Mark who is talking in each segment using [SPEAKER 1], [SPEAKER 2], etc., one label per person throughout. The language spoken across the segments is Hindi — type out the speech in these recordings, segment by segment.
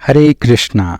[SPEAKER 1] हरे कृष्णा।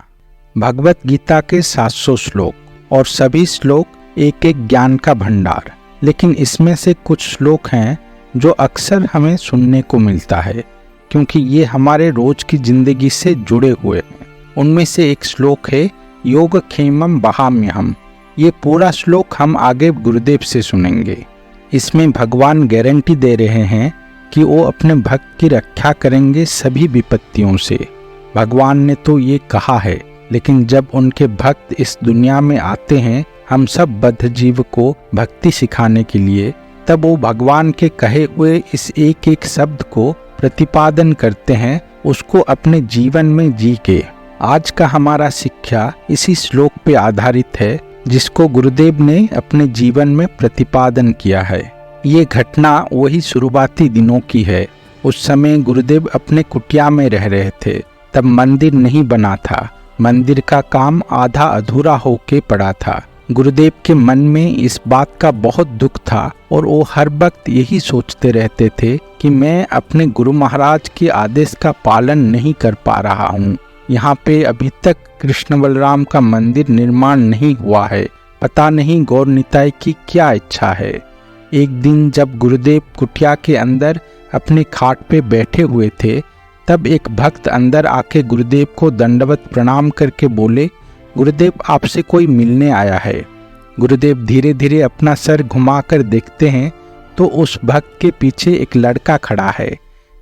[SPEAKER 1] भगवत गीता के 700 श्लोक और सभी श्लोक एक एक ज्ञान का भंडार। लेकिन इसमें से कुछ श्लोक हैं जो अक्सर हमें सुनने को मिलता है क्योंकि ये हमारे रोज की जिंदगी से जुड़े हुए हैं। उनमें से एक श्लोक है योगक्षेमं वहाम्यहम्। ये पूरा श्लोक हम आगे गुरुदेव से सुनेंगे। इसमें भगवान गारंटी दे रहे हैं कि वो अपने भक्त की रक्षा करेंगे सभी विपत्तियों से। भगवान ने तो ये कहा है, लेकिन जब उनके भक्त इस दुनिया में आते हैं हम सब बद्ध जीव को भक्ति सिखाने के लिए, तब वो भगवान के कहे हुए इस एक एक शब्द को प्रतिपादन करते हैं, उसको अपने जीवन में जी के। आज का हमारा शिक्षा इसी श्लोक पे आधारित है जिसको गुरुदेव ने अपने जीवन में प्रतिपादन किया है। ये घटना वही शुरुआती दिनों की है। उस समय गुरुदेव अपने कुटिया में रह रहे थे। तब मंदिर नहीं बना था, मंदिर का काम आधा अधूरा होके पड़ा था। गुरुदेव के मन में इस बात का बहुत दुख था और वो हर वक्त यही सोचते रहते थे कि मैं अपने गुरु महाराज के आदेश का पालन नहीं कर पा रहा हूँ। यहाँ पे अभी तक कृष्ण बलराम का मंदिर निर्माण नहीं हुआ है। पता नहीं गौर निताई की क्या इच्छा है। एक दिन जब गुरुदेव कुटिया के अंदर अपने खाट पे बैठे हुए थे, तब एक भक्त अंदर आके गुरुदेव को दंडवत प्रणाम करके बोले, गुरुदेव आपसे कोई मिलने आया है। गुरुदेव धीरे धीरे अपना सर घुमाकर देखते हैं तो उस भक्त के पीछे एक लड़का खड़ा है।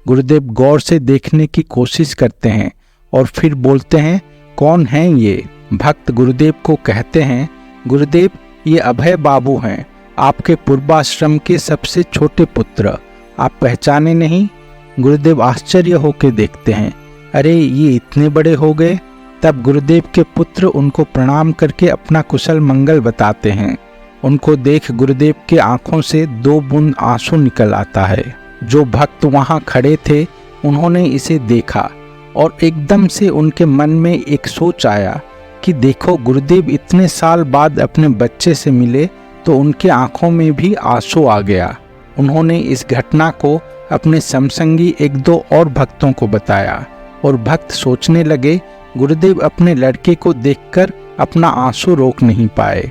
[SPEAKER 1] गुरुदेव गौर से देखने की कोशिश करते हैं और फिर बोलते हैं, कौन है ये? भक्त गुरुदेव को कहते हैं, गुरुदेव ये अभय बाबू हैं, आपके पूर्वाश्रम के सबसे छोटे पुत्र। आप पहचाने नहीं? गुरुदेव आश्चर्य होकर देखते हैं, अरे ये इतने बड़े हो गए। तब गुरुदेव के पुत्र उनको प्रणाम करके अपना कुशल मंगल बताते हैं। उनको देख गुरुदेव के आंखों से 2 बूंद आंसू निकल आता है। जो भक्त वहां खड़े थे उन्होंने इसे देखा और एकदम से उनके मन में एक सोच आया कि देखो, गुरुदेव इतने साल बाद अपने बच्चे से मिले तो उनके आंखों में भी आंसू आ गया। उन्होंने इस घटना को अपने समसंगी 1-2 और भक्तों को बताया और भक्त सोचने लगे, गुरुदेव अपने लड़के को देखकर अपना आंसू रोक नहीं पाए।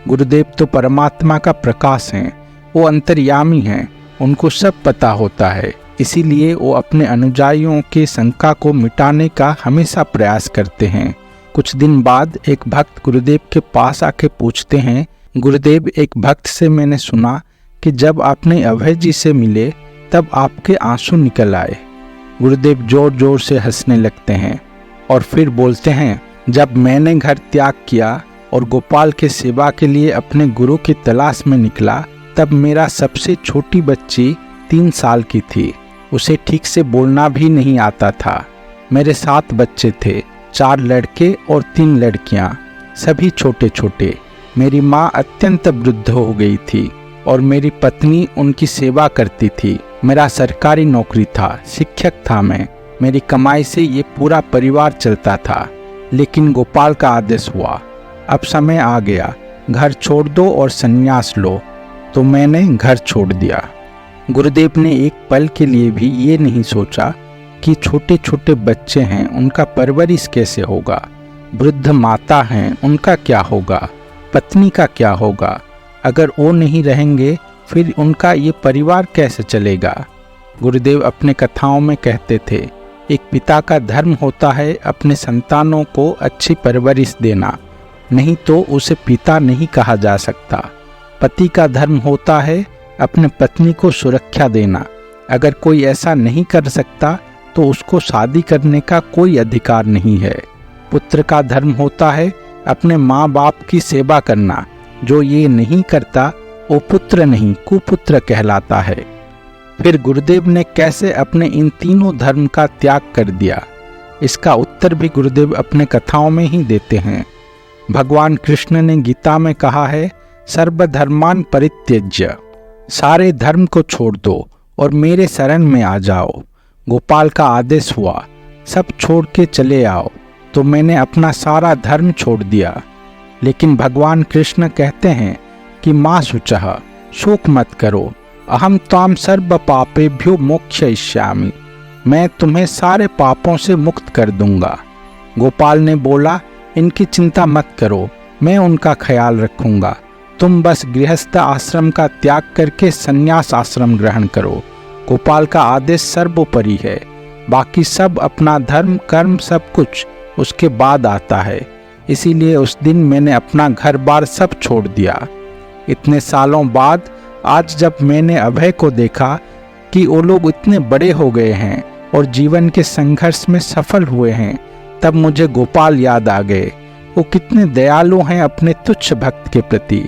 [SPEAKER 1] गुरुदेव तो परमात्मा का प्रकाश हैं, वो अंतर्यामी हैं, उनको सब पता होता है। इसीलिए वो अपने अनुयायियों के शंका को मिटाने का हमेशा प्रयास करते हैं। कुछ दिन बाद एक भक्त गुरुदेव के पास आके पूछते हैं, गुरुदेव एक भक्त से मैंने सुना कि जब आपने अभय जी से मिले तब आपके आंसू निकल आए। गुरुदेव जोर जोर से हंसने लगते हैं और फिर बोलते हैं, जब मैंने घर त्याग किया और गोपाल के सेवा के लिए अपने गुरु की तलाश में निकला, तब मेरा सबसे छोटी बच्ची 3 साल की थी। उसे ठीक से बोलना भी नहीं आता था। मेरे 7 बच्चे थे, 4 लड़के और 3 लड़कियां, सभी छोटे छोटे। मेरी माँ अत्यंत वृद्ध हो गई थी और मेरी पत्नी उनकी सेवा करती थी। मेरा सरकारी नौकरी था, शिक्षक था मैं। मेरी कमाई से ये पूरा परिवार चलता था। लेकिन गोपाल का आदेश हुआ, अब समय आ गया, घर छोड़ दो और संन्यास लो। तो मैंने घर छोड़ दिया। गुरुदेव ने एक पल के लिए भी ये नहीं सोचा कि छोटे छोटे बच्चे हैं, उनका परवरिश कैसे होगा। वृद्ध माता हैं, उनका क्या होगा। पत्नी का क्या होगा। अगर वो नहीं रहेंगे फिर उनका ये परिवार कैसे चलेगा। गुरुदेव अपने कथाओं में कहते थे, एक पिता का धर्म होता है अपने संतानों को अच्छी परवरिश देना, नहीं तो उसे पिता नहीं कहा जा सकता। पति का धर्म होता है अपने पत्नी को सुरक्षा देना। अगर कोई ऐसा नहीं कर सकता तो उसको शादी करने का कोई अधिकार नहीं है। पुत्र का धर्म होता है अपने माँ बाप की सेवा करना। जो ये नहीं करता वो पुत्र नहीं कुपुत्र कहलाता है। फिर गुरुदेव ने कैसे अपने इन तीनों धर्म का त्याग कर दिया, इसका उत्तर भी गुरुदेव अपने कथाओं में ही देते हैं। भगवान कृष्ण ने गीता में कहा है, सर्वधर्मान परित्यज्य, सारे धर्म को छोड़ दो और मेरे शरण में आ जाओ। गोपाल का आदेश हुआ, सब छोड़ के चले आओ, तो मैंने अपना सारा धर्म छोड़ दिया। लेकिन भगवान कृष्ण कहते हैं कि माँ शुचः, शोक मत करो, अहम त्वाम सर्व पापेभ्यो मोक्षयिष्यामि, मैं तुम्हें सारे पापों से मुक्त कर दूंगा। गोपाल ने बोला, इनकी चिंता मत करो, मैं उनका ख्याल रखूंगा। तुम बस गृहस्थ आश्रम का त्याग करके संन्यास आश्रम ग्रहण करो। गोपाल का आदेश सर्वोपरि है, बाकी सब अपना धर्म कर्म सब कुछ उसके बाद आता है। इसीलिए उस दिन मैंने अपना घर बार सब छोड़ दिया। इतने सालों बाद आज जब मैंने अभय को देखा कि वो लोग इतने बड़े हो गए हैं और जीवन के संघर्ष में सफल हुए हैं, तब मुझे गोपाल याद आ गए। वो कितने दयालु हैं अपने तुच्छ भक्त के प्रति।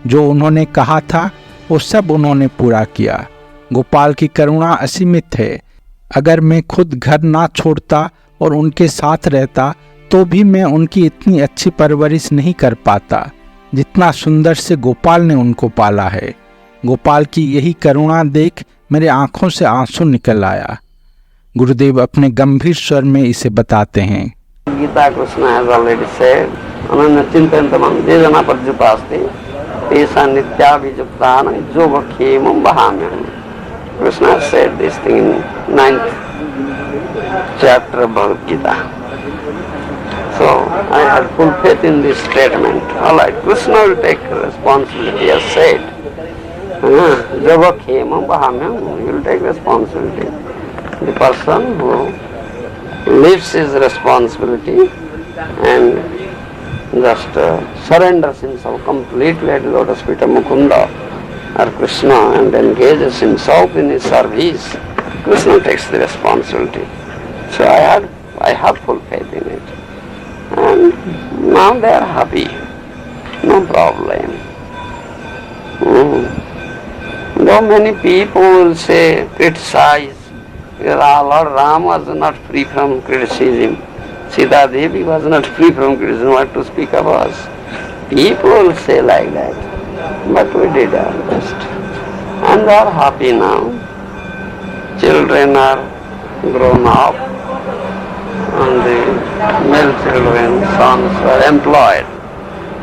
[SPEAKER 1] जो उन्होंने कहा था वो सब उन्होंने पूरा किया। गोपाल की करुणा असीमित है। अगर मैं खुद घर ना छोड़ता और उनके साथ रहता तो भी मैं उनकी इतनी अच्छी परवरिश नहीं कर पाता जितना सुंदर से गोपाल ने उनको पाला है। गोपाल की यही करुणा देख मेरे आंखों से आंसू निकल आया। गुरुदेव अपने गंभीर स्वर में इसे बताते हैं।
[SPEAKER 2] Gita Krishna has already said, अनन्य चिंतयन्तमं ये जना पर्युपास्ते तेषां नित्याभियुक्तानां योगक्षेमं वहाम्यहम्। Krishna said this thing in 9th chapter of Bhagavad Gita. So I had full faith in this statement. All right, Krishna will take responsibility. He has said, Yogakhemam Vahamyam, he will take responsibility. The person who lives his responsibility and just surrenders himself completely at the lotus feet of Mukunda or Krishna and engages himself in his service, Krishna takes the responsibility. So I have full faith in it. And now they are happy. No problem. Though many people will say, criticize, Lord Ram was not free from criticism. Sita Devi was not free from criticism. What to speak of us? People will say like that. But we did our best. And they are happy now. Children are grown up. And the male children, sons are employed.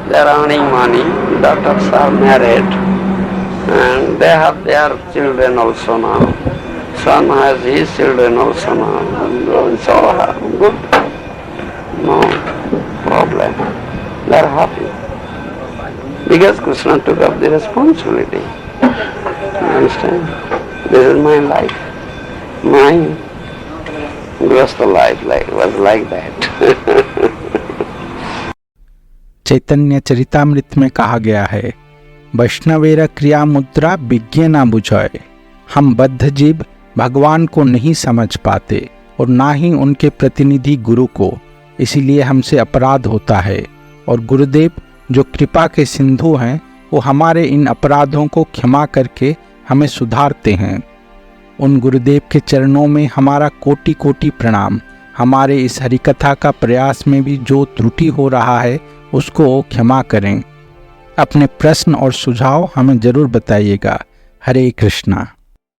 [SPEAKER 2] They are earning money. Daughters are married. And they have their children also now. Son has his children also now. It's all good. No problem. They are happy. Because Krishna took up the responsibility. You understand? This is my life. My Grihastha life was like that.
[SPEAKER 1] चैतन्य चरितामृत में कहा गया है, वैष्णवेर क्रिया मुद्रा विज्ञ ना बुझाए। हम बद्ध जीव भगवान को नहीं समझ पाते और ना ही उनके प्रतिनिधि गुरु को, इसीलिए हमसे अपराध होता है। और गुरुदेव जो कृपा के सिंधु हैं, वो हमारे इन अपराधों को क्षमा करके हमें सुधारते हैं। उन गुरुदेव के चरणों में हमारा कोटि कोटि प्रणाम। हमारे इस हरिकथा का प्रयास में भी जो त्रुटि हो रहा है उसको क्षमा करें। अपने प्रश्न और सुझाव हमें जरूर बताइएगा। हरे कृष्णा।